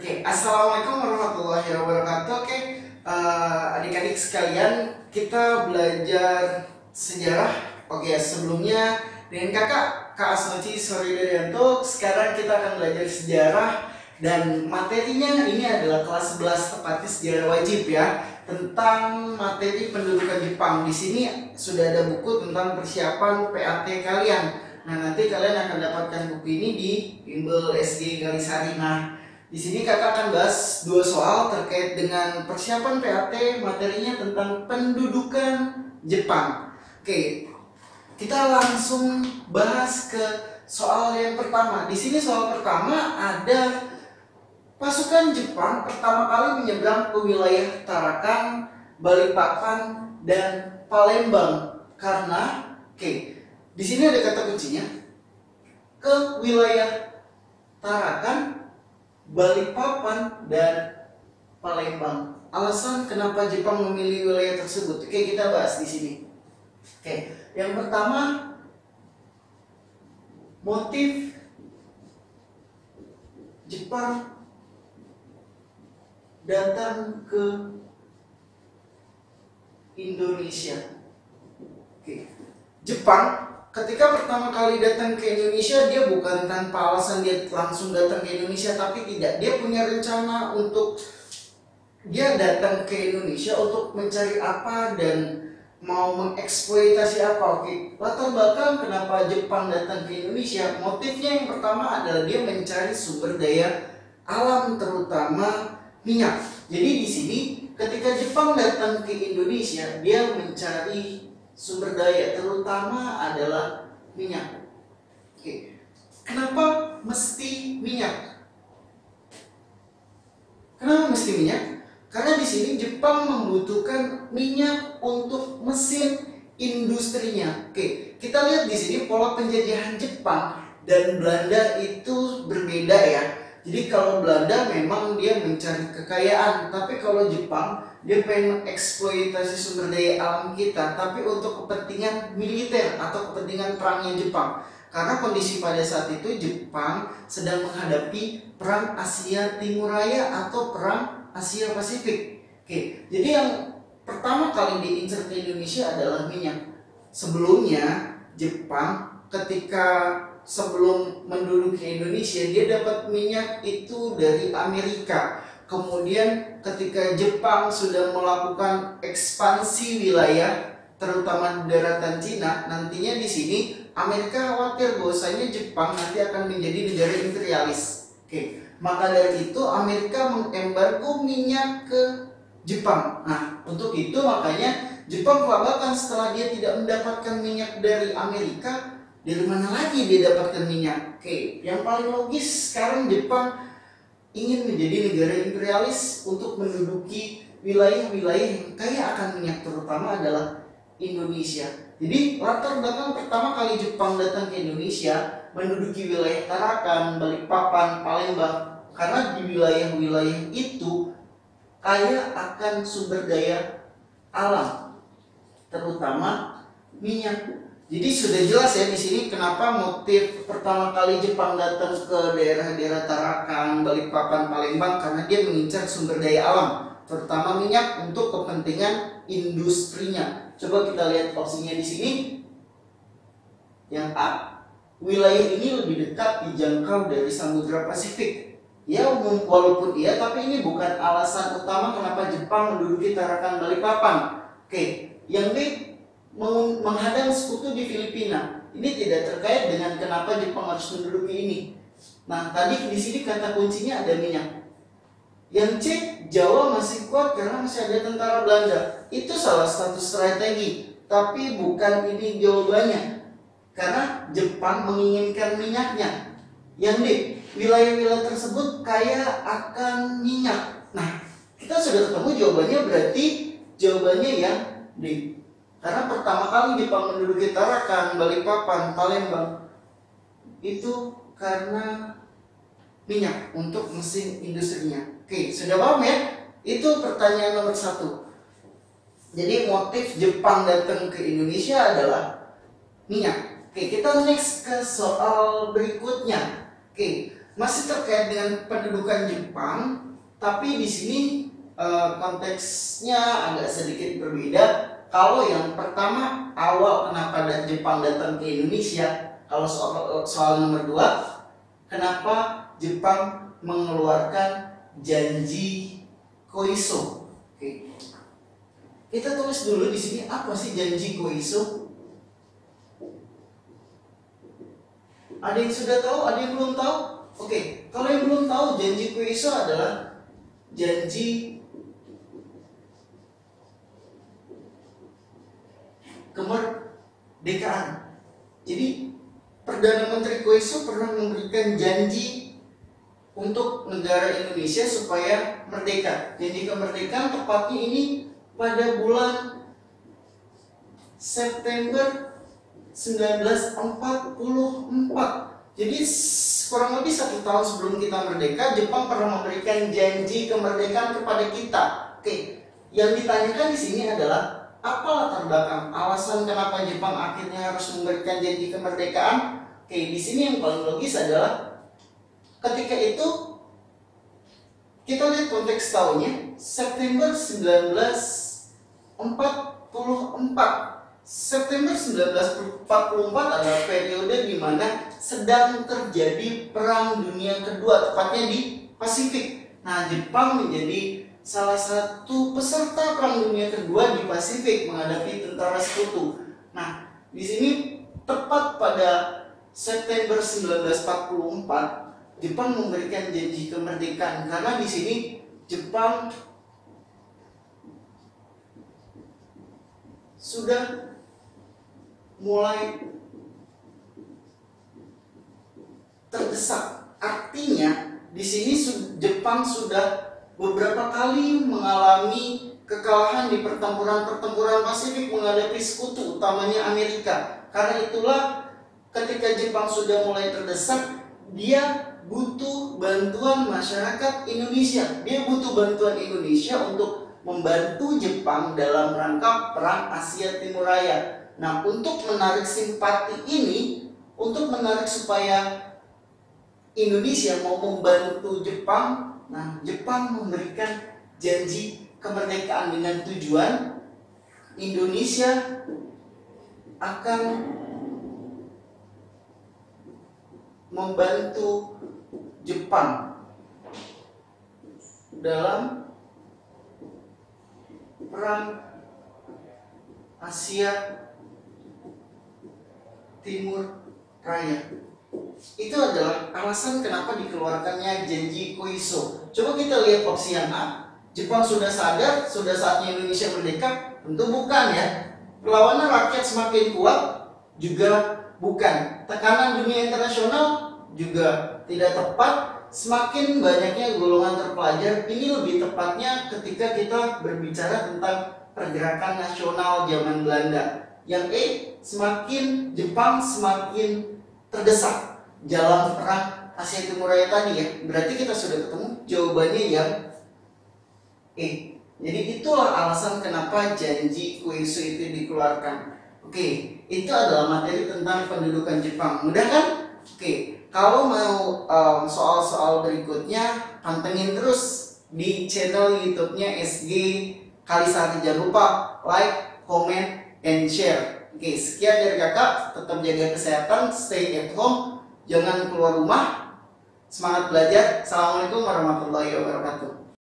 Assalamualaikum warahmatullahi wabarakatuh. Adik-adik sekalian, kita belajar sejarah. Sebelumnya dengan Kak Asnoci Sorridarianto, sekarang kita akan belajar sejarah dan materinya ini adalah kelas 11, tepatnya sejarah wajib ya, tentang materi pendudukan Jepang. Di sini sudah ada buku tentang persiapan PAT kalian. Nah, nanti kalian akan dapatkan buku ini di Bimbel SG Galisari. Nah, di sini kakak akan bahas 2 soal terkait dengan persiapan PAT, materinya tentang pendudukan Jepang. Kita langsung bahas ke soal yang pertama. Di sini soal pertama ada pasukan Jepang pertama kali menyeberang ke wilayah Tarakan, Balikpapan, dan Palembang. Karena di sini ada kata kuncinya, ke wilayah Tarakan, Balikpapan, dan Palembang. Alasan kenapa Jepang memilih wilayah tersebut, kita bahas di sini. Yang pertama, motif Jepang datang ke Indonesia. Jepang ketika pertama kali datang ke Indonesia, dia bukan tanpa alasan dia langsung datang ke Indonesia, tapi tidak. Dia punya rencana untuk dia datang ke Indonesia untuk mencari apa dan mau mengeksploitasi apa. Latar belakang kenapa Jepang datang ke Indonesia, motifnya yang pertama adalah dia mencari sumber daya alam, terutama minyak. Jadi di sini ketika Jepang datang ke Indonesia, dia mencari sumber daya, terutama adalah minyak. Kenapa mesti minyak? Kenapa mesti minyak? Karena di sini Jepang membutuhkan minyak untuk mesin industrinya. Kita lihat di sini pola penjajahan Jepang dan Belanda itu berbeda ya. Jadi kalau Belanda memang dia mencari kekayaan, tapi kalau Jepang dia pengen eksploitasi sumber daya alam kita, tapi untuk kepentingan militer atau kepentingan perangnya Jepang. Karena kondisi pada saat itu Jepang sedang menghadapi perang Asia Timur Raya atau perang Asia Pasifik. Jadi yang pertama kali diincar ke Indonesia adalah minyak. Sebelumnya Jepang ketika sebelum menduduki Indonesia, dia dapat minyak itu dari Amerika. Kemudian ketika Jepang sudah melakukan ekspansi wilayah, terutama daratan Cina, nantinya di sini Amerika khawatir bahwasanya Jepang nanti akan menjadi negara imperialis. Maka dari itu Amerika mengembargo minyak ke Jepang. Nah, untuk itu makanya Jepang kelabakan setelah dia tidak mendapatkan minyak dari Amerika. Dari mana lagi dia dapatkan minyak? Yang paling logis sekarang Jepang ingin menjadi negara imperialis untuk menduduki wilayah-wilayah yang kaya akan minyak, terutama adalah Indonesia. Jadi latar belakang pertama kali Jepang datang ke Indonesia, menduduki wilayah Tarakan, Balikpapan, Palembang, karena di wilayah-wilayah itu kaya akan sumber daya alam, terutama minyak. Jadi sudah jelas ya di sini kenapa motif pertama kali Jepang datang ke daerah-daerah Tarakan, Balikpapan, Palembang, karena dia mengincar sumber daya alam, terutama minyak untuk kepentingan industrinya. Coba kita lihat opsinya di sini. Yang A, wilayah ini lebih dekat dijangkau dari Samudra Pasifik. Ya, walaupun iya, tapi ini bukan alasan utama kenapa Jepang menduduki Tarakan, Balikpapan. Yang B, menghadang sekutu di Filipina. Ini tidak terkait dengan kenapa Jepang harus menduduki ini. Nah, tadi di sini kata kuncinya ada minyak. Yang C, Jawa masih kuat karena masih ada tentara Belanda. Itu salah satu strategi, tapi bukan ini jawabannya. Karena Jepang menginginkan minyaknya. Yang D, wilayah-wilayah tersebut kaya akan minyak. Nah, kita sudah ketemu jawabannya, berarti jawabannya yang D. Karena pertama kali Jepang menduduki Tarakan, Balikpapan, Palembang itu karena minyak untuk mesin industrinya. Sudah paham ya? Itu pertanyaan nomor 1. Jadi motif Jepang datang ke Indonesia adalah minyak. Kita next ke soal berikutnya. masih terkait dengan pendudukan Jepang, tapi di sini konteksnya agak sedikit berbeda. Kalau yang pertama awal kenapa Jepang datang ke Indonesia, kalau soal nomor 2, kenapa Jepang mengeluarkan janji Koiso. Oke. Kita tulis dulu di sini apa sih janji Koiso? Ada yang sudah tahu, ada yang belum tahu? Oke, kalau yang belum tahu, janji Koiso adalah janji kemerdekaan. Jadi Perdana Menteri Koiso pernah memberikan janji untuk negara Indonesia supaya merdeka. Janji kemerdekaan tepatnya ini pada bulan September 1944. Jadi kurang lebih 1 tahun sebelum kita merdeka, Jepang pernah memberikan janji kemerdekaan kepada kita. Oke, yang ditanyakan di sini adalah apa latar belakang alasan kenapa Jepang akhirnya harus memberikan janji kemerdekaan? Oke, di sini yang paling logis adalah ketika itu kita lihat konteks tahunnya September 1944. September 1944 adalah periode di mana sedang terjadi Perang Dunia Kedua, tepatnya di Pasifik. Nah, Jepang menjadi salah satu peserta Perang Dunia Kedua di Pasifik menghadapi tentara sekutu. Nah, di sini tepat pada September 1944 Jepang memberikan janji kemerdekaan karena di sini Jepang sudah mulai terdesak. Artinya di sini Jepang sudah beberapa kali mengalami kekalahan di pertempuran Pasifik menghadapi sekutu utamanya Amerika. Karena itulah ketika Jepang sudah mulai terdesak, dia butuh bantuan masyarakat Indonesia. Dia butuh bantuan Indonesia untuk membantu Jepang dalam rangka Perang Asia Timur Raya. Nah, untuk menarik simpati ini, untuk menarik supaya Indonesia mau membantu Jepang, nah Jepang memberikan janji kemerdekaan dengan tujuan Indonesia akan membantu Jepang dalam Perang Asia Timur Raya. Itu adalah alasan kenapa dikeluarkannya janji Koiso. Coba kita lihat opsi yang A. Jepang sudah sadar, sudah saatnya Indonesia merdeka? Tentu bukan ya. Perlawanan rakyat semakin kuat? Juga bukan. Tekanan dunia internasional? Juga tidak tepat. Semakin banyaknya golongan terpelajar, ini lebih tepatnya ketika kita berbicara tentang pergerakan nasional zaman Belanda. Yang E, semakin Jepang semakin terdesak dalam Perang Asia Timur Raya tadi ya. Berarti kita sudah ketemu jawabannya yang E. Jadi itulah alasan kenapa janji Koiso itu dikeluarkan. Oke, itu adalah materi tentang pendudukan Jepang. Mudah kan? Oke, kalau mau soal-soal berikutnya, pantengin terus di channel YouTube-nya SG Kalisari. Jangan lupa like, comment, and share. Oke, sekian dari kakak. Tetap jaga kesehatan, stay at home, jangan keluar rumah. Semangat belajar. Assalamualaikum warahmatullahi wabarakatuh.